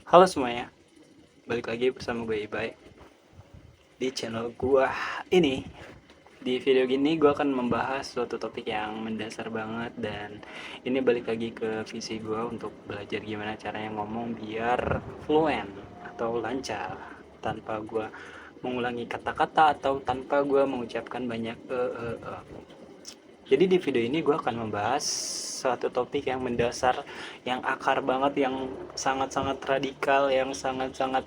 Halo semuanya, balik lagi bersama gue Ibai di channel gue ini. Di video gini gue akan membahas suatu topik yang mendasar banget, dan ini balik lagi ke visi gue untuk belajar gimana caranya ngomong biar fluent atau lancar tanpa gue mengulangi kata-kata atau tanpa gue mengucapkan banyak Jadi di video ini gue akan membahas suatu topik yang mendasar, yang akar banget, yang sangat-sangat radikal, yang sangat-sangat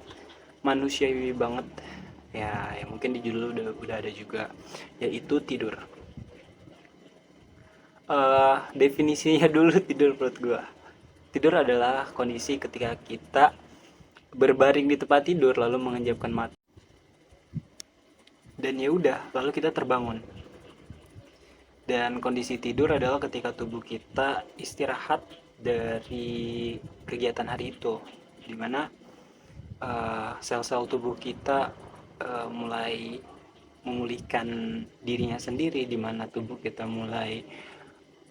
manusiawi banget. Ya, yang mungkin di judul udah ada juga, yaitu tidur. Definisinya dulu tidur menurut gue. Tidur adalah kondisi ketika kita berbaring di tempat tidur lalu mengenjamkan mata. Dan ya udah, lalu kita terbangun. Dan kondisi tidur adalah ketika tubuh kita istirahat dari kegiatan hari itu, dimana sel-sel tubuh kita mulai memulihkan dirinya sendiri, dimana tubuh kita mulai,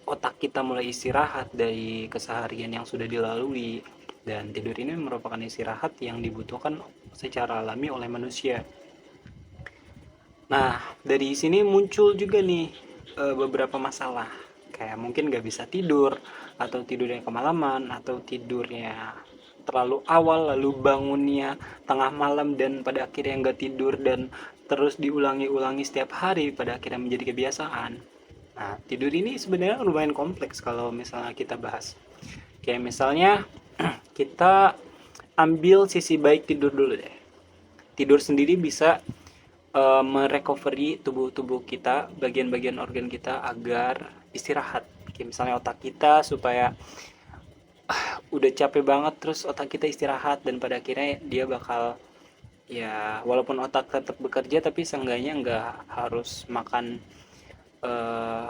otak kita mulai istirahat dari keseharian yang sudah dilalui. Dan tidur ini merupakan istirahat yang dibutuhkan secara alami oleh manusia. Nah, dari sini muncul juga nih beberapa masalah. Kayak mungkin nggak bisa tidur, atau tidurnya kemalaman, atau tidurnya terlalu awal, lalu bangunnya tengah malam, dan pada akhirnya nggak tidur, dan terus diulangi-ulangi setiap hari, pada akhirnya menjadi kebiasaan. Nah, tidur ini sebenarnya lumayan kompleks kalau misalnya kita bahas. Kayak misalnya kita ambil sisi baik tidur dulu deh. Tidur sendiri bisa merecovery tubuh-tubuh kita, bagian-bagian organ kita agar istirahat. Kayak misalnya otak kita supaya udah capek banget, terus otak kita istirahat, dan pada akhirnya dia bakal, ya walaupun otak tetap bekerja tapi seenggaknya nggak harus makan, eh,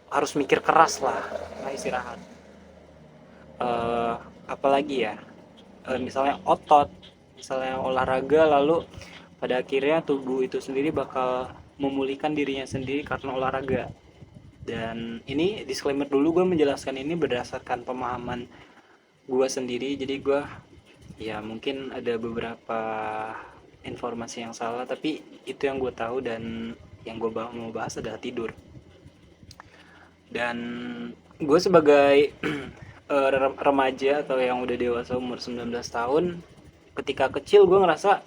harus mikir keras lah, nah istirahat. eh, Apalagi ya, misalnya otot, misalnya olahraga, lalu pada akhirnya tubuh itu sendiri bakal memulihkan dirinya sendiri karena olahraga. Dan ini disclaimer dulu, gue menjelaskan ini berdasarkan pemahaman gue sendiri, jadi gue, ya mungkin ada beberapa informasi yang salah, tapi itu yang gue tahu. Dan yang gue mau bahas adalah tidur. Dan gue sebagai remaja atau yang udah dewasa umur 19 tahun, ketika kecil gue ngerasa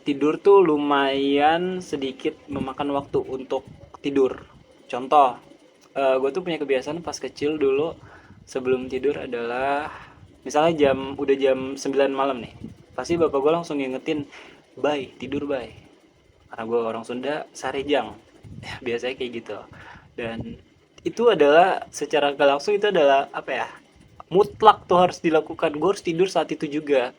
tidur tuh lumayan sedikit memakan waktu untuk tidur. Contoh, gue tuh punya kebiasaan pas kecil dulu, sebelum tidur adalah misalnya udah jam 9 malam nih, pasti bapak gue langsung ngingetin, "Bay, tidur bay." Karena gue orang Sunda, sarejang. Biasanya kayak gitu. Dan itu adalah secara gak langsung, itu adalah apa ya? Mutlak tuh harus dilakukan. Gue harus tidur saat itu juga.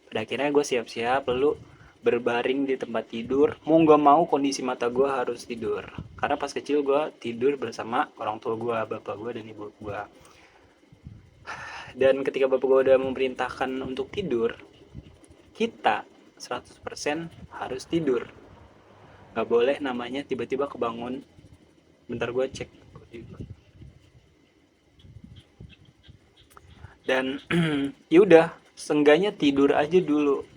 Pada akhirnya gue siap-siap lalu berbaring di tempat tidur. Mau nggak mau kondisi mata gue harus tidur. Karena pas kecil gue tidur bersama orang tua gue, bapak gue dan ibu gue. Dan ketika bapak gue udah memerintahkan untuk tidur, kita 100% harus tidur. Nggak boleh namanya tiba-tiba kebangun. Bentar gue cek. Dan ya udah, seenggaknya tidur aja dulu.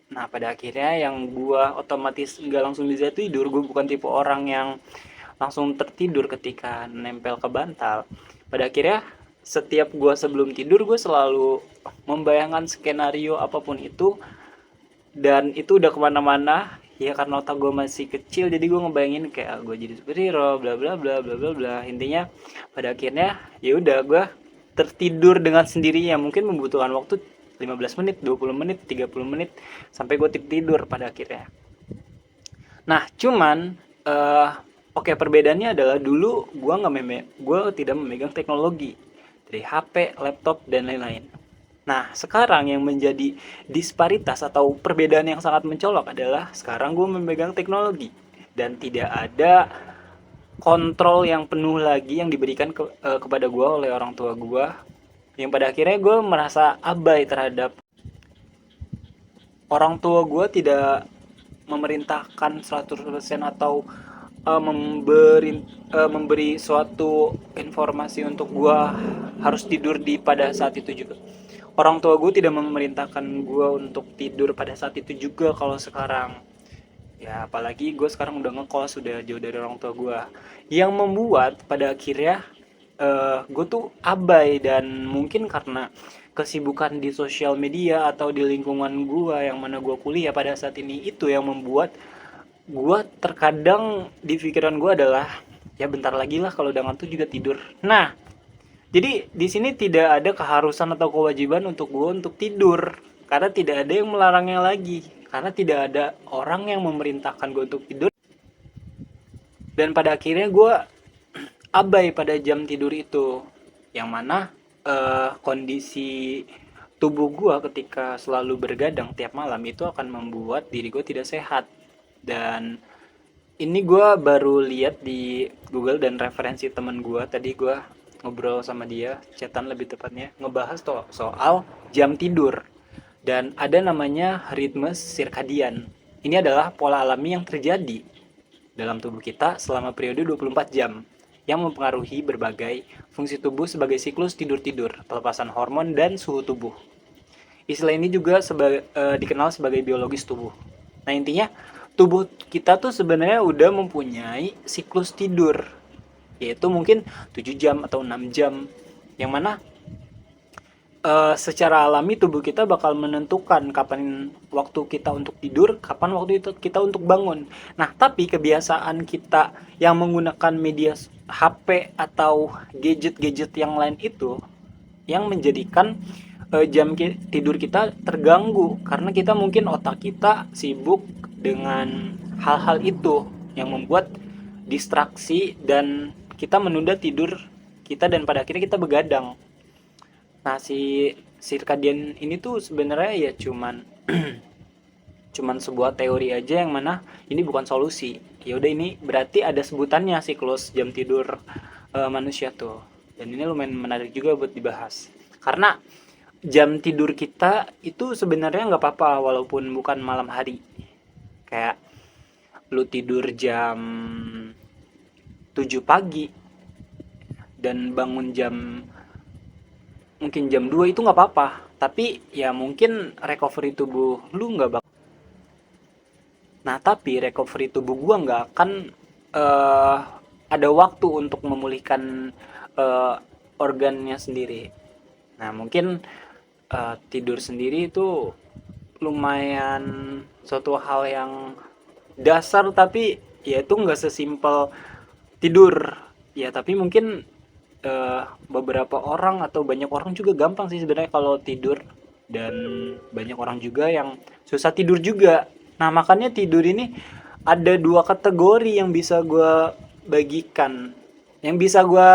Nah, pada akhirnya yang gua otomatis nggak langsung bisa tidur, gue bukan tipe orang yang langsung tertidur ketika nempel ke bantal. Pada akhirnya setiap gua sebelum tidur, gue selalu membayangkan skenario apapun itu, dan itu udah kemana-mana. Ya karena otak gue masih kecil, jadi gue ngebayangin kayak gue jadi superhero, bla bla bla bla bla bla. Intinya pada akhirnya ya udah, gue tertidur dengan sendirinya. Mungkin membutuhkan waktu 15 menit, 20 menit, 30 menit sampai gue tidur pada akhirnya. Nah, cuman oke, perbedaannya adalah dulu gue tidak memegang teknologi dari HP, laptop dan lain-lain. Nah, sekarang yang menjadi disparitas atau perbedaan yang sangat mencolok adalah sekarang gue memegang teknologi, dan tidak ada kontrol yang penuh lagi yang diberikan kepada gue oleh orang tua gue, yang pada akhirnya gue merasa abai terhadap orang tua gue, tidak memerintahkan 100% atau memberi suatu informasi untuk gue harus tidur di pada saat itu juga. orang tua gue tidak memerintahkan gue untuk tidur pada saat itu juga kalau sekarang. Ya apalagi gue sekarang udah ngekos, sudah jauh dari orang tua gue, yang membuat pada akhirnya gue tuh abai. Dan mungkin karena kesibukan di sosial media atau di lingkungan gue yang mana gue kuliah pada saat ini, itu yang membuat gue terkadang di pikiran gue adalah ya bentar lagi lah kalau udah ngantuk juga tidur. Nah, jadi di sini tidak ada keharusan atau kewajiban untuk gue untuk tidur, karena tidak ada yang melarangnya lagi, karena tidak ada orang yang memerintahkan gue untuk tidur. Dan pada akhirnya gue abai pada jam tidur itu, yang mana kondisi tubuh gue ketika selalu bergadang tiap malam itu akan membuat diri gue tidak sehat. Dan ini gue baru lihat di Google dan referensi temen gue, tadi gue ngobrol sama dia, chatan lebih tepatnya, ngebahas soal jam tidur. Dan ada namanya ritme sirkadian. Ini adalah pola alami yang terjadi dalam tubuh kita selama periode 24 jam yang mempengaruhi berbagai fungsi tubuh sebagai siklus tidur-tidur, pelepasan hormon, dan suhu tubuh. Istilah ini juga dikenal sebagai biologis tubuh. Nah intinya, tubuh kita tuh sebenarnya udah mempunyai siklus tidur, yaitu mungkin 7 jam atau 6 jam, yang mana secara alami tubuh kita bakal menentukan kapan waktu kita untuk tidur, kapan waktu itu kita untuk bangun. Nah, tapi kebiasaan kita yang menggunakan media HP atau gadget-gadget yang lain itu yang menjadikan jam tidur kita terganggu, karena kita mungkin otak kita sibuk dengan hal-hal itu yang membuat distraksi dan kita menunda tidur kita, dan pada akhirnya kita begadang. Nah, si circadian ini tuh sebenarnya ya cuman sebuah teori aja, yang mana ini bukan solusi. Ya udah, ini berarti ada sebutannya, siklus jam tidur manusia tuh. Dan ini lumayan menarik juga buat dibahas. Karena jam tidur kita itu sebenarnya nggak apa-apa walaupun bukan malam hari. Kayak lu tidur jam 7 pagi dan bangun mungkin jam 2, itu nggak apa-apa. Tapi ya mungkin recovery tubuh lu nggak bakal. Nah, tapi recovery tubuh gua nggak akan eh, ada waktu untuk memulihkan eh, organnya sendiri. Nah, mungkin tidur sendiri itu lumayan suatu hal yang dasar, tapi ya itu nggak sesimpel tidur. Ya, tapi mungkin beberapa orang atau banyak orang juga gampang sih sebenarnya kalau tidur, dan banyak orang juga yang susah tidur juga. Nah makanya tidur ini ada dua kategori yang bisa gue bagikan, yang bisa gue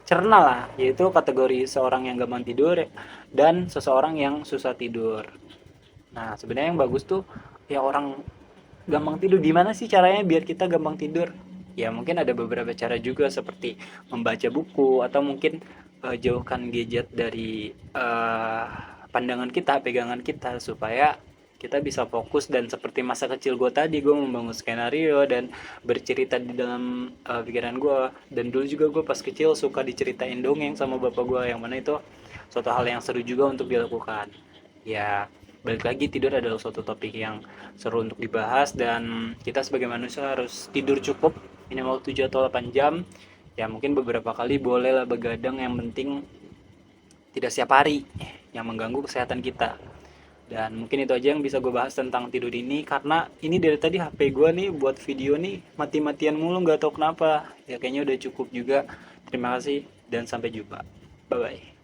cerna lah, yaitu kategori seorang yang gampang tidur dan seseorang yang susah tidur. Nah sebenarnya yang bagus tuh ya orang gampang tidur. Gimana sih caranya biar kita gampang tidur? Ya mungkin ada beberapa cara juga, seperti membaca buku, atau mungkin jauhkan gadget dari pandangan kita, pegangan kita, supaya kita bisa fokus. Dan seperti masa kecil gue tadi, gue membangun skenario dan bercerita di dalam pikiran gue. Dan dulu juga gue pas kecil suka diceritain dongeng sama bapak gue, yang mana itu suatu hal yang seru juga untuk dilakukan. Ya balik lagi, tidur adalah suatu topik yang seru untuk dibahas, dan kita sebagai manusia harus tidur cukup minimal 7 atau 8 jam. Ya mungkin beberapa kali bolehlah begadang, yang penting tidak setiap hari yang mengganggu kesehatan kita. Dan mungkin itu aja yang bisa gue bahas tentang tidur ini, karena ini dari tadi HP gue nih buat video nih mati-matian mulu, nggak tahu kenapa. Ya kayaknya udah cukup juga. Terima kasih dan sampai jumpa. Bye bye.